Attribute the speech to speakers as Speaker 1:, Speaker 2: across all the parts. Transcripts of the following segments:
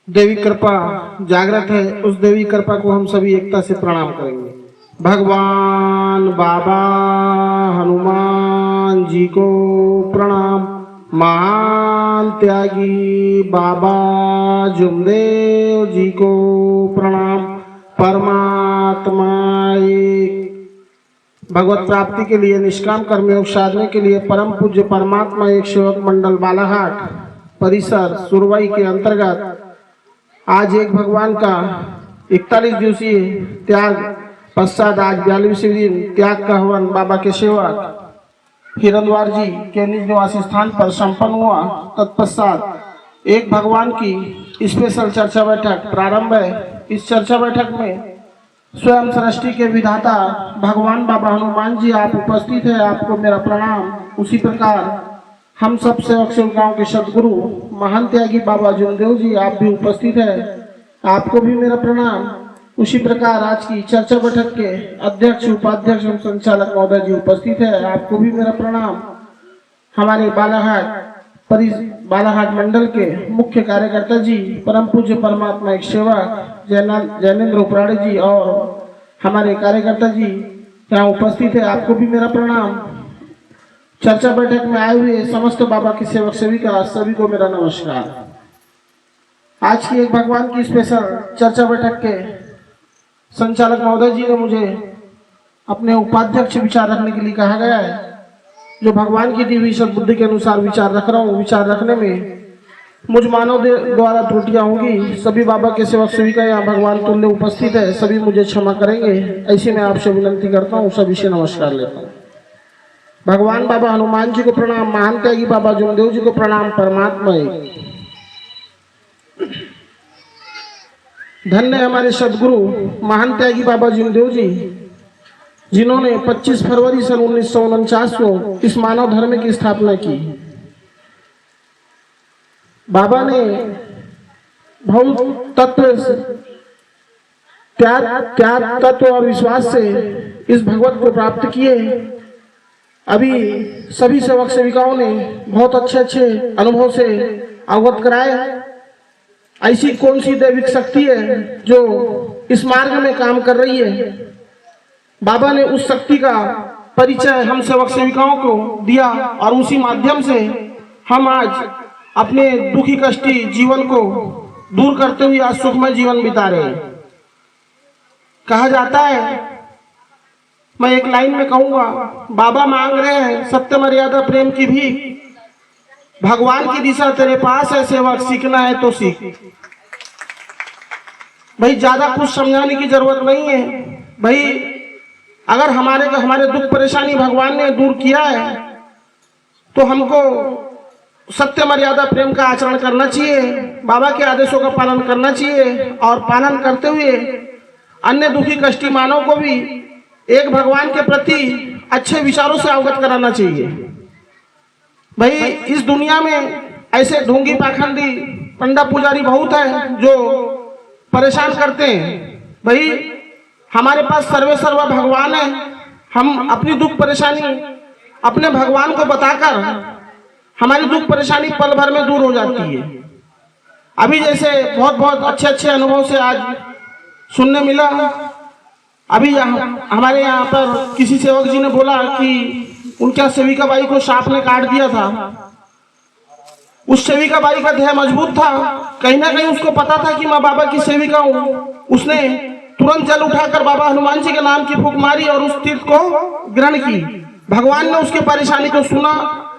Speaker 1: देवी कृपा जागृत है, उस देवी कृपा को हम सभी एकता से प्रणाम करेंगे। भगवान बाबा हनुमान जी को प्रणाम। महान त्यागी बाबा जुमदेव जी को प्रणाम। परमात्मा एक। भगवत प्राप्ति के लिए निष्काम कर्मयोग साधने के लिए परम पूज्य परमात्मा एक सेवक मंडल बालाघाट परिसर सुरवाई के अंतर्गत आज एक भगवान का 41 दिवसीय त्याग पश्चात आज 42वें दिन त्याग का हवन बाबा के सेवक हिरद्वार जी के निज निवासी स्थान पर संपन्न हुआ। तत्पश्चात एक भगवान की स्पेशल चर्चा बैठक प्रारंभ है। इस चर्चा बैठक में स्वयं सृष्टि के विधाता भगवान बाबा हनुमान जी आप उपस्थित है, आपको मेरा प्रणाम। उसी प्रकार हम सब सेवक सेविकाओं के सदगुरु महान त्यागी बाबा जुमदेव जी आप भी उपस्थित है, आपको भी मेरा प्रणाम। उसी प्रकार आज की चर्चा बैठक के अध्यक्ष उपाध्यक्ष एवं संचालक महोदय जी उपस्थित है, आपको भी मेरा प्रणाम। हमारे बालाघाट मंडल के मुख्य कार्यकर्ता जी परम पूज्य परमात्मा एक सेवक जैनेन्द्र उपराड़े जी और हमारे कार्यकर्ता जी यहाँ उपस्थित है, आपको भी मेरा प्रणाम। चर्चा बैठक में आए हुए समस्त बाबा के सेवक सेविका सभी को मेरा नमस्कार। आज की एक भगवान की स्पेशल चर्चा बैठक के संचालक महोदय जी ने मुझे अपने उपाध्यक्ष विचार रखने के लिए कहा गया है। जो भगवान की दी हुई सद्बुद्धि के अनुसार विचार रख रहा हूँ, विचार रखने में मुझ मानव द्वारा त्रुटियां होंगी। सभी बाबा के सेवक सेविका यहाँ भगवान तुल्य उपस्थित है, सभी मुझे क्षमा करेंगे, ऐसी मैं आपसे विनंती करता हूँ। सभी से नमस्कार लेता हूँ। भगवान बाबा हनुमान जी को प्रणाम। महान त्यागी बाबा जुमदेव जी को प्रणाम। परमात्मा एक। धन्य हमारे सदगुरु महान त्यागी बाबा जुमदेव जी, जिन्होंने 25 फरवरी सन 1949 को इस मानव धर्म की स्थापना की। बाबा ने बहुत त्याग तत्व और विश्वास से इस भगवत को प्राप्त किए। अभी सभी सेवक सेविकाओं ने बहुत अच्छे अनुभव से अवगत कराए। ऐसी कौन सी दैविक शक्ति है जो इस मार्ग में काम कर रही है। बाबा ने उस शक्ति का परिचय हम सेवक सेविकाओं को दिया और उसी माध्यम से हम आज अपने दुखी कष्टी जीवन को दूर करते हुए आज सुखमय जीवन बिता रहे हैं। कहा जाता है, मैं एक लाइन में कहूंगा, बाबा मांग रहे हैं सत्य मर्यादा प्रेम की भी, भगवान की दिशा तेरे पास है सेवक, सीखना है तो सीख। भाई ज्यादा कुछ समझाने की जरूरत नहीं है। भाई अगर हमारे दुख परेशानी भगवान ने दूर किया है तो हमको सत्य मर्यादा प्रेम का आचरण करना चाहिए, बाबा के आदेशों का पालन करना चाहिए और पालन करते हुए अन्य दुखी कष्टी मानव को भी एक भगवान के प्रति अच्छे विचारों से अवगत कराना चाहिए। भाई इस दुनिया में ऐसे ढोंगी पाखंडी पंडा पुजारी बहुत है जो परेशान करते हैं। भाई हमारे पास सर्व भगवान है, हम अपनी दुख परेशानी अपने भगवान को बताकर हमारी दुख परेशानी पल भर में दूर हो जाती है। अभी जैसे बहुत अच्छे अनुभव से आज सुनने मिला। अभी हमारे यहाँ पर किसी सेवक जी ने बोला कि उनके सेविका बाई को सांप ने काट दिया था। उस सेविका बाई का देह मजबूत था, कहीं ना कहीं उसको पता था कि मैं बाबा की सेविका हूँ। उसने तुरंत जल उठाकर बाबा हनुमान जी के नाम की फूंक मारी और उस तीर्थ को ग्रहण की। भगवान ने उसकी परेशानी को सुना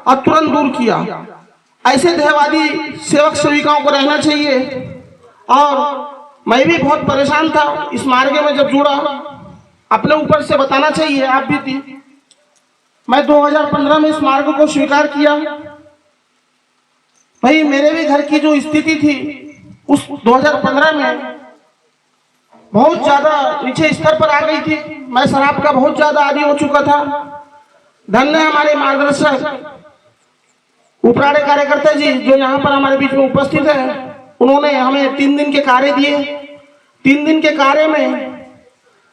Speaker 1: और तुरंत दूर किया। ऐसे देहवादी सेवक सेविकाओं को रहना चाहिए। और मैं भी बहुत परेशान था, इस मार्ग में जब जुड़ा अपने ऊपर से बताना चाहिए, आप भी थी। मैं 2015 में इस मार्ग को स्वीकार किया। भाई मेरे भी घर की जो स्थिति थी उस 2015 में बहुत ज्यादा नीचे स्तर पर आ गई थी। मैं शराब का बहुत ज्यादा आदी हो चुका था। धन्य हमारे मार्गदर्शक उपराड़े कार्यकर्ता जी जो यहाँ पर हमारे बीच में उपस्थित है, उन्होंने हमें 3 दिन के कार्य दिए। 3 दिन के कार्य में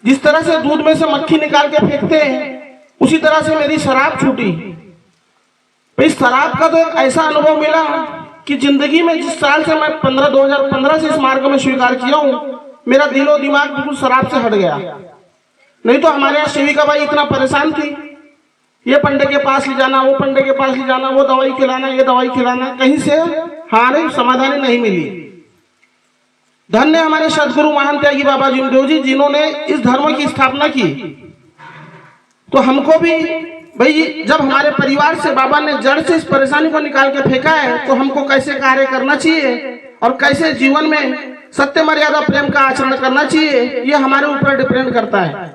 Speaker 1: जिस तरह से दूध में से मक्खी निकाल के फेंकते हैं उसी तरह से मेरी शराब छूटी। इस शराब का तो एक ऐसा अनुभव मिला कि जिंदगी में जिस साल से मैं 2015 से इस मार्ग में स्वीकार किया हूँ, मेरा दिलो दिमाग बिल्कुल शराब से हट गया। नहीं तो हमारे यहाँ सेविका बाई इतना परेशान थी, ये पंडे के पास ले जाना, वो पंडे के पास ले जाना, वो दवाई खिलाना, ये दवाई खिलाना, कहीं से हमारे समाधान नहीं मिली। धन्य हमारे सदगुरु महान त्यागी बाबा जिमदेव जी, जिन्होंने इस धर्म की स्थापना की। तो हमको भी भाई, जब हमारे परिवार से बाबा ने जड़ से इस परेशानी को निकाल के फेंका है, तो हमको कैसे कार्य करना चाहिए और कैसे जीवन में सत्य मर्यादा प्रेम का आचरण करना चाहिए, ये हमारे ऊपर डिपेंड करता है।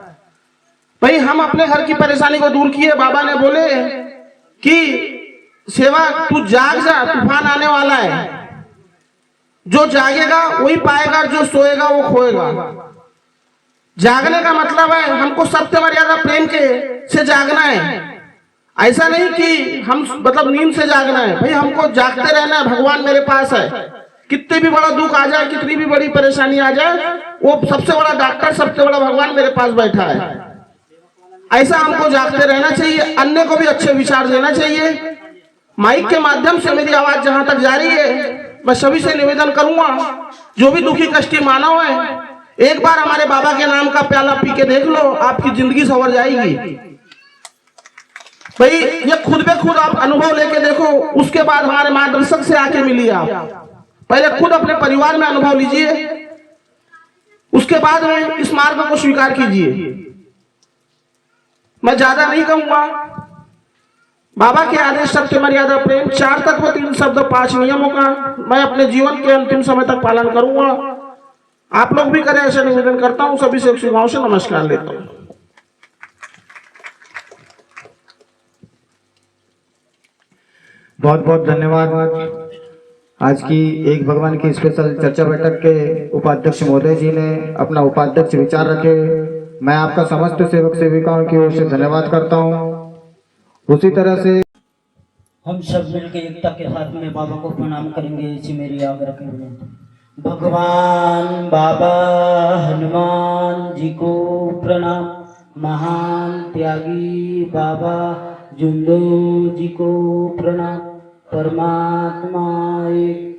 Speaker 1: भाई हम अपने घर की परेशानी को दूर किए। बाबा ने बोले कि सेवा तू जाग जा, तूफान आने वाला है। जो जागेगा वही पाएगा, जो सोएगा वो खोएगा। जागने का मतलब है हमको सत्य मर्यादा प्रेम के से जागना है। ऐसा नहीं कि हम मतलब नींद से जागना है। भाई हमको जागते रहना है, भगवान मेरे पास है। कितने भी बड़ा दुख आ जाए, कितनी भी बड़ी परेशानी आ जाए, वो सबसे बड़ा डॉक्टर, सबसे बड़ा भगवान मेरे पास बैठा है। ऐसा हमको जागते रहना चाहिए, अन्य को भी अच्छे विचार देना चाहिए। माइक के माध्यम से मेरी आवाज जहां तक जा रही है, मैं सभी से निवेदन करूंगा, जो भी दुखी कष्टी मानव है, एक बार हमारे बाबा के नाम का प्याला पी के देख लो, आपकी जिंदगी संवर जाएगी। भाई ये खुद बे खुद आप अनुभव लेके देखो, उसके बाद हमारे मार्गदर्शक से आके मिलिए। आप पहले खुद अपने परिवार में अनुभव लीजिए, उसके बाद में इस मार्ग को स्वीकार कीजिए। मैं ज्यादा नहीं कहूंगा। बाबा के आदेश सत्य मर्यादा प्रेम, 4 तत्व 3 शब्द 5 नियमों का मैं अपने जीवन के अंतिम समय तक पालन करूंगा। आप लोग भी करें, ऐसा निवेदन करता हूं। सभी से गांव से नमस्कार लेता हूं।
Speaker 2: बहुत बहुत धन्यवाद। आज की एक भगवान की स्पेशल चर्चा बैठक के उपाध्यक्ष महोदय जी ने अपना उपाध्यक्ष विचार रखे। मैं आपका समस्त सेवक सेविकाओं की ओर से धन्यवाद करता हूं। उसी तरह से
Speaker 3: हम सब मिलकर एकता के साथ में बाबा को प्रणाम करेंगे, ऐसी मेरी आग्रह है। भगवान बाबा हनुमान जी को प्रणाम। महान त्यागी बाबा जिमदेव जी को प्रणाम। परमात्मा एक।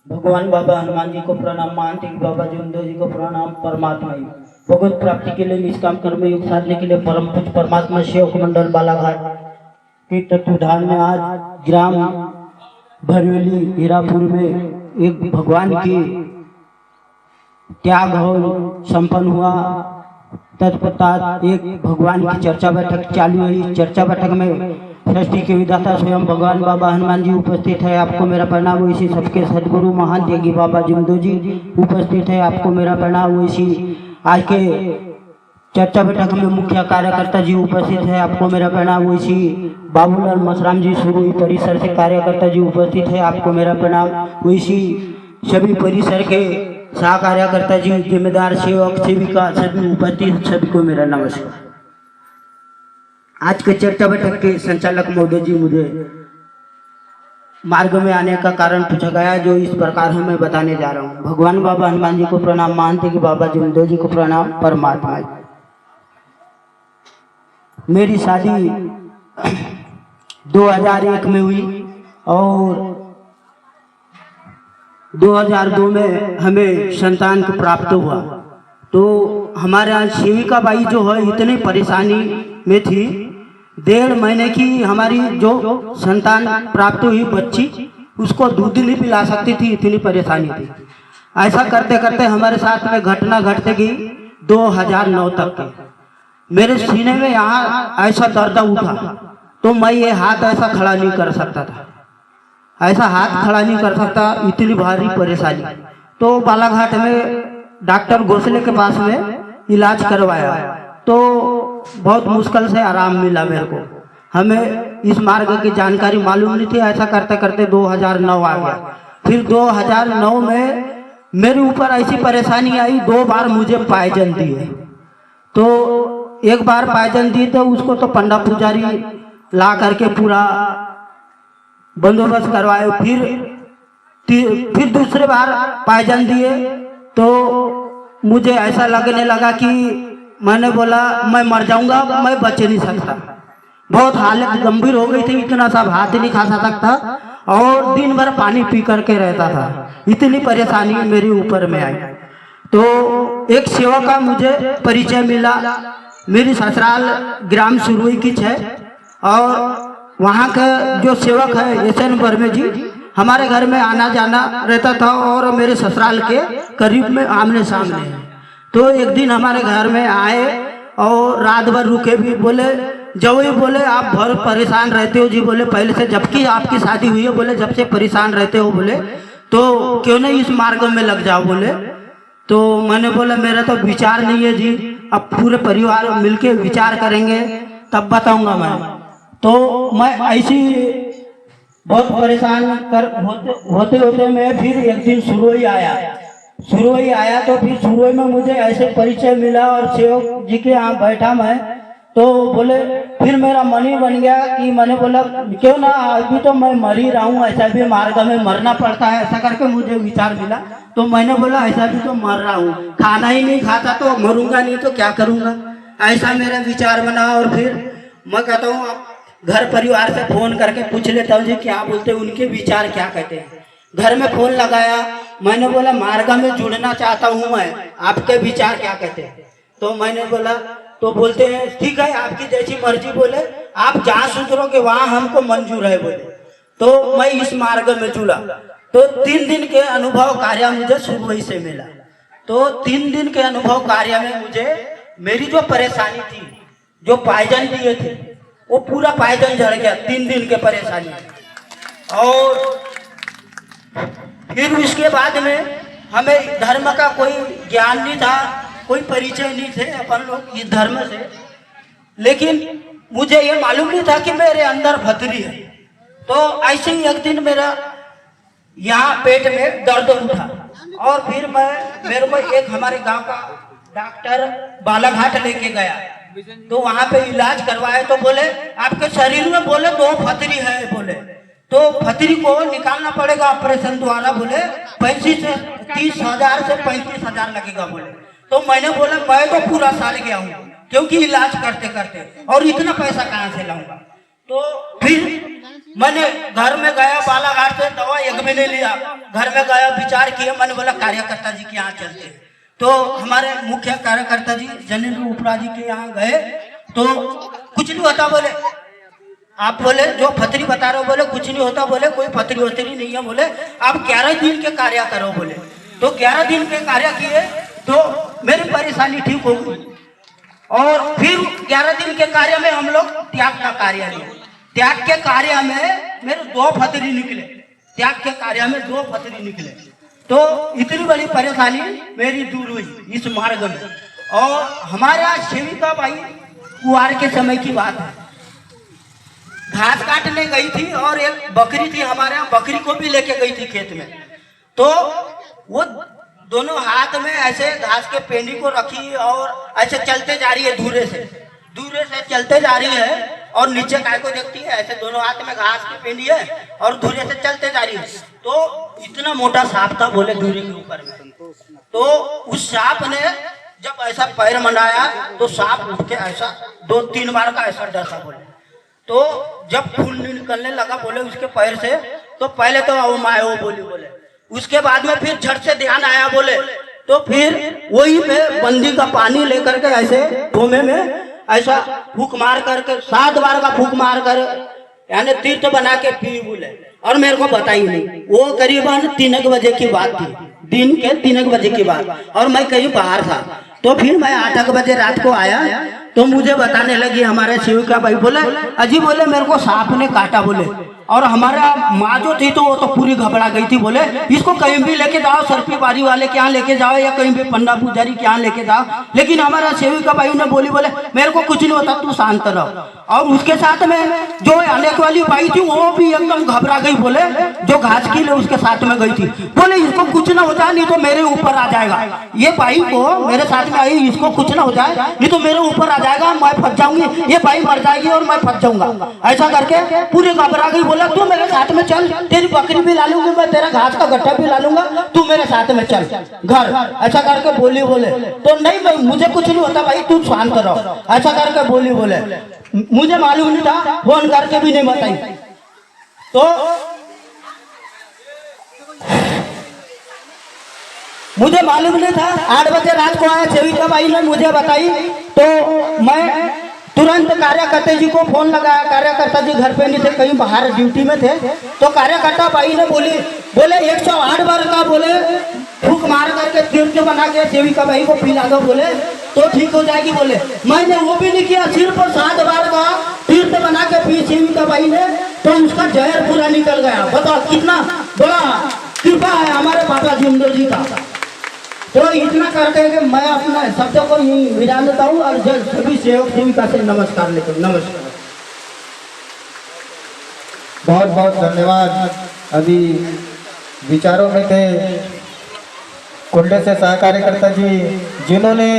Speaker 3: भगवान बाबा हनुमान जी को प्रणाम। महान त्यागी बाबा जिमदेव जी को प्रणाम। परमात्मा एक। भगवत प्राप्ति के लिए निष्काम कर्म योग साधने के लिए परम पूज्य परमात्मा सेवक मंडल बालाघाट के तत्वाधान में आज ग्राम भरेली हीरापुर में एक भगवान की त्याग और संपन्न हुआ। तत्पश्चात एक भगवान की चर्चा बैठक चालू हुई। चर्चा बैठक में सृष्टि के विधाता स्वयं भगवान बाबा हनुमान जी उपस्थित है। आपको मेरा प्रणाम। वैसी सबके सदगुरु महान त्यागी बाबा जिमदेव जी उपस्थित है। आपको मेरा प्रणाम। वैसी आज के चर्चा बैठक में मुख्य कार्यकर्ता जी उपस्थित है। आपको मेरा प्रणाम। वैसी बाबूलाल मसराम जी सुरुई परिसर से कार्यकर्ता जी उपस्थित है। आपको मेरा प्रणाम। वैसी सभी परिसर के सह कार्यकर्ता जी, जिम्मेदार सेवक सेविका सभी उपस्थित, सभी को मेरा नमस्कार। आज के चर्चा बैठक के संचालक महोदय जी, मुझे मार्ग में आने का कारण पूछा गया, जो इस प्रकार है मैं बताने जा रहा हूँ। भगवान बाबा हनुमान जी को प्रणाम। मानते कि बाबा जिमदेव जी को प्रणाम। परमात्मा। मेरी शादी 2001 में हुई और 2002 में हमें संतान को प्राप्त हुआ। तो हमारे यहाँ सेविका बाई जो है इतनी परेशानी में थी। 1.5 महीने की हमारी जो संतान प्राप्त हुई बच्ची, उसको दूध नहीं पिला सकती थी, इतनी परेशानी थी। ऐसा करते करते हमारे साथ में घटना घटते गई 2009 तक के। मेरे सीने में यहाँ ऐसा दर्द उठा तो मैं ये हाथ ऐसा खड़ा नहीं कर सकता था, ऐसा हाथ खड़ा नहीं कर सकता, इतनी भारी परेशानी। तो बालाघाट में डॉक्टर घोसले के पास में इलाज करवाया तो बहुत मुश्किल से आराम मिला मेरे को। हमें इस मार्ग की जानकारी मालूम नहीं थी। ऐसा करते करते 2009 आ गया। फिर 2009 में मेरे ऊपर ऐसी परेशानी आई, 2 बार मुझे पायजन दिए। तो एक बार पायजन दी तो उसको तो पंडा पुजारी ला करके पूरा बंदोबस्त करवाए। फिर दूसरे बार पायजन दिए तो मुझे ऐसा लगने लगा कि मैंने बोला मैं मर जाऊंगा, मैं बच नहीं सकता। बहुत हालत गंभीर हो गई थी, इतना सब हाथ नहीं खा सकता और दिन भर पानी पी करके रहता था। इतनी परेशानी मेरे ऊपर में आई। तो एक सेवक का मुझे परिचय मिला। मेरी ससुराल ग्राम सुरुई की है और वहाँ का जो सेवक है एसएन वर्मे जी हमारे घर में आना जाना रहता था और मेरे ससुराल के करीब में आमने सामने है। तो एक दिन हमारे घर में आए और रात भर रुके भी। बोले जब ही बोले आप बहुत परेशान रहते हो जी। बोले पहले से जबकि आपकी शादी हुई है, बोले जब से परेशान रहते हो, बोले तो क्यों नहीं इस मार्ग में लग जाओ। बोले तो मैंने बोला मेरा तो विचार नहीं है जी, अब पूरे परिवार मिलके विचार करेंगे तब बताऊंगा मैं। तो मैं ऐसी बहुत परेशान होते होते मैं फिर एक दिन सुरोई आया। तो फिर सुरोई में मुझे ऐसे परिचय मिला और सेवक जी के यहाँ बैठा मैं। तो बोले फिर मेरा मन ही बन गया कि मैंने बोला क्यों ना अभी तो मैं मर ही रहा हूँ, ऐसा भी मार्ग में मरना पड़ता है। ऐसा करके मुझे विचार मिला। तो मैंने बोला ऐसा भी तो मर रहा हूँ, खाना ही नहीं खाता तो मरूंगा नहीं तो क्या करूँगा। ऐसा मेरा विचार बना। और फिर मैं कहता हूँ घर परिवार से फोन करके पूछ लेता हूँ जी क्या बोलते, उनके विचार क्या कहते हैं। घर में फोन लगाया, मैंने बोला मार्ग में जुड़ना चाहता हूँ मैं, आपके विचार क्या कहते हैं। तो मैंने बोला तो बोलते हैं ठीक है आपकी जैसी मर्जी, बोले आप जहाँ सुधरोगे वहाँ हमको मंजूर है। बोले तो मैं इस मार्ग में जुड़ा। तो 3 दिन के अनुभव कार्य मुझे सुबह से मिला। तो 3 दिन के अनुभव कार्य में मुझे मेरी जो परेशानी थी, जो पायजन दिए थे, वो पूरा पायजन झड़ गया 3 दिन के परेशानी। और फिर उसके बाद में हमें धर्म का कोई ज्ञान नहीं था, कोई परिचय नहीं थे अपन लोग इस धर्म से। लेकिन मुझे ये मालूम नहीं था कि मेरे अंदर भतरी है। तो ऐसे ही एक दिन मेरा यहाँ पेट में दर्द उठा और फिर मेरे को एक हमारे गांव का डॉक्टर बालाघाट लेके गया। तो वहां पे इलाज करवाए तो बोले आपके शरीर में बोले 2 फतरी है। बोले तो फतरी को निकालना पड़ेगा ऑपरेशन द्वारा। बोले 30,000 से 35,000 लगेगा। बोले तो मैंने बोला मैं तो पूरा साल गया हूँ क्योंकि इलाज करते करते, और इतना पैसा कहाँ से लाऊंगा। तो फिर मैंने घर में गया, बालाघाट से दवा एक महीने लिया, घर में गया विचार किया। मैंने बोला कार्यकर्ता जी के यहाँ चलते हैं। तो हमारे मुख्य कार्यकर्ता जी जनेन्द्र उपरा जी के यहाँ गए। तो कुछ नहीं होता बोले, आप बोले जो फतरी बता रहे हो, बोले कुछ नहीं होता, बोले कोई फतरी वतरी नहीं है। बोले आप 11 दिन के कार्य करो। बोले तो 11 दिन के कार्य किए तो मेरी परेशानी ठीक हो गई। और फिर 11 दिन के कार्य में हम लोग त्याग का कार्य लिए। त्याग के कार्य में मेरे 2 फतरी निकले। त्याग के कार्य में 2 फतरी निकले। तो इतनी बड़ी परेशानी मेरी दूर हुई इस मार्ग में। और हमारे यहाँ सेविका बाई कुआर के समय की बात है, घास काटने गई थी और एक बकरी थी हमारे यहाँ, बकरी को भी लेके गई थी खेत में। तो वो दोनों हाथ में ऐसे घास के पेंडी को रखी और ऐसे चलते जा रही है, धूरे से चलते जा रही है। और नीचे गाय को देखती है, ऐसे दोनों हाथ में घास की पेंडी है और धूरे से चलते जा रही है। तो इतना मोटा सांप था बोले धूरे के ऊपर में। तो उस सांप ने जब ऐसा पैर मंडाया तो सांप उठ के ऐसा 2-3 बार का ऐसा डसा। बोले तो जब खून निकलने लगा बोले उसके पैर से, तो पहले तो वो मायो बोली। बोले उसके बाद में फिर झट से ध्यान आया। बोले तो फिर वही पे बंदी का पानी लेकर के ऐसे धोमे में ऐसा फूक मार करके 7 बार का फूक मार कर यानी तीर्थ बना के पी। बोले और मेरे को बताई नहीं। वो करीबन 3 बजे की बात थी, दिन के 3 बजे की बात। और मैं कहीं बाहर था। तो फिर मैं 8 बजे रात को आया तो मुझे बताने लगी हमारे सेविका भाई, बोले अजी बोले मेरे को सांप ने काटा। बोले और हमारा माँ जो थी तो वो तो पूरी घबरा गई थी। बोले इसको कहीं भी लेके जाओ, सरपी बारी वाले के यहाँ लेके जाओ या कहीं भी पंडा पुजारी के यहाँ लेके जाओ। लेकिन हमारा सेविका भाई ने बोली बोले मेरे को कुछ नहीं होता, तू शांत रहो। और उसके साथ में जो आने वाली बाई थी वो भी एकदम घबरा गई। बोले जो घास की ले उसके साथ में गई थी। बोले इसको कुछ ना हो जाए नहीं तो मेरे ऊपर आ जाएगा। ये बाई को मेरे साथ में आई, इसको कुछ ना हो जाए नहीं तो मेरे ऊपर आ जाएगा, मैं फंस जाऊंगी, ये बाई मर जाएगी और मैं फंस जाऊंगा। ऐसा करके पूरी घबरा गई। बोला तू मेरे साथ में चल, तेरी बकरी भी ला लूंगी मैं, तेरा घास का गट्ठा भी ला लूंगा, तू मेरे साथ में चल घर। ऐसा करके बोली। बोले तो नहीं भाई मुझे कुछ नहीं होता भाई, तू शांत रहो। ऐसा करके बोली। बोले मुझे मालूम नहीं था, फोन करके भी नहीं बताई। तो मुझे मालूम नहीं था। 8 बजे रात को आया, सेविका बाई ने मुझे बताई, तो मैं तुरंत कार्यकर्ता जी को फोन लगाया। कार्यकर्ता जी घर पे नहीं थे, कहीं बाहर ड्यूटी में थे। तो कार्यकर्ता बाई ने बोले 108 बार का बोले फूक मार करके तीर्थ बना के सेविका बाई को पिला दो, बोले तो ठीक हो जाएगी। बोले मैंने वो भी नहीं किया, सिर्फ 7 बार का तीर्थ बना के पी सेविका बाई ने, तो उसका जहर पूरा निकल गया। बताओ कितना बड़ा कृपा है हमारे बाबा जिंदो जी का। तो इतना करके कि मैं अपना शब्दों को यही विराम देता हूँ और सभी सेवक सेविका से नमस्कार लेता हूँ। नमस्कार।
Speaker 2: बहुत बहुत धन्यवाद। अभी विचारों में थे कुंडे से सहकार्यकर्ता जी, जिन्होंने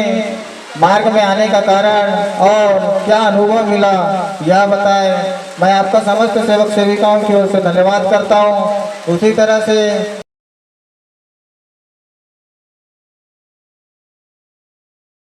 Speaker 2: मार्ग में आने का कारण और क्या अनुभव मिला यह बताए। मैं आपका समस्त सेवक सेविकाओं की ओर से धन्यवाद करता हूँ। उसी तरह से